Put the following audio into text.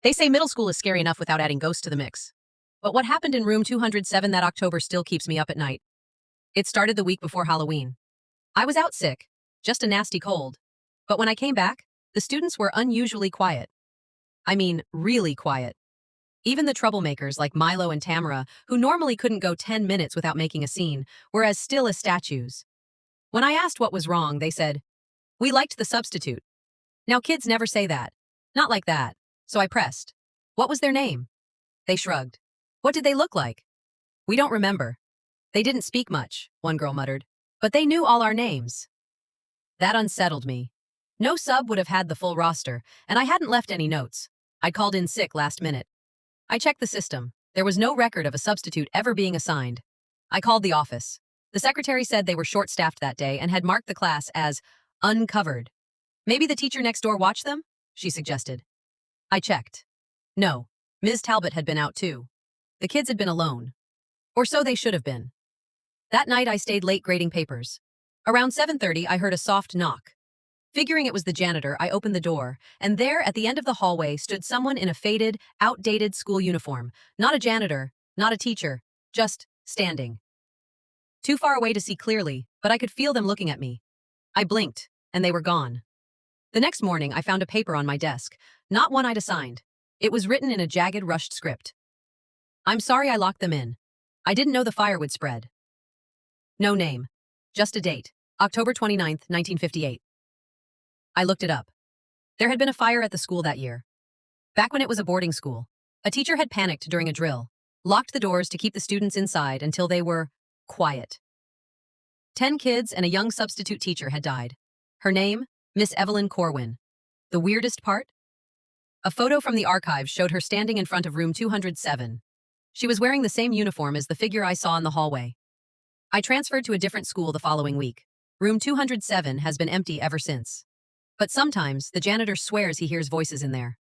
They say middle school is scary enough without adding ghosts to the mix. But what happened in room 207 that October still keeps me up at night. It started the week before Halloween. I was out sick, just a nasty cold. But when I came back, the students were unusually quiet. I mean, really quiet. Even the troublemakers like Milo and Tamara, who normally couldn't go 10 minutes without making a scene, were as still as statues. When I asked what was wrong, they said, "We liked the substitute." Now kids never say that. Not like that. So I pressed. "What was their name?" They shrugged. "What did they look like?" "We don't remember." "They didn't speak much," one girl muttered. "But they knew all our names." That unsettled me. No sub would have had the full roster, and I hadn't left any notes. I'd called in sick last minute. I checked the system. There was no record of a substitute ever being assigned. I called the office. The secretary said they were short-staffed that day and had marked the class as uncovered. "Maybe the teacher next door watched them?" she suggested. I checked. No, Ms. Talbot had been out too. The kids had been alone. Or so they should have been. That night I stayed late grading papers. Around 7:30 I heard a soft knock. Figuring it was the janitor, I opened the door, and there at the end of the hallway stood someone in a faded, outdated school uniform. Not a janitor, not a teacher, just standing. Too far away to see clearly, but I could feel them looking at me. I blinked, and they were gone. The next morning I found a paper on my desk, not one I'd assigned. It was written in a jagged, rushed script. "I'm sorry I locked them in. I didn't know the fire would spread." No name. Just a date. October 29th, 1958. I looked it up. There had been a fire at the school that year. Back when it was a boarding school. A teacher had panicked during a drill, locked the doors to keep the students inside until they were quiet. 10 kids and a young substitute teacher had died. Her name, Miss Evelyn Corwin. The weirdest part? A photo from the archives showed her standing in front of room 207. She was wearing the same uniform as the figure I saw in the hallway. I transferred to a different school the following week. Room 207 has been empty ever since. But sometimes, the janitor swears he hears voices in there.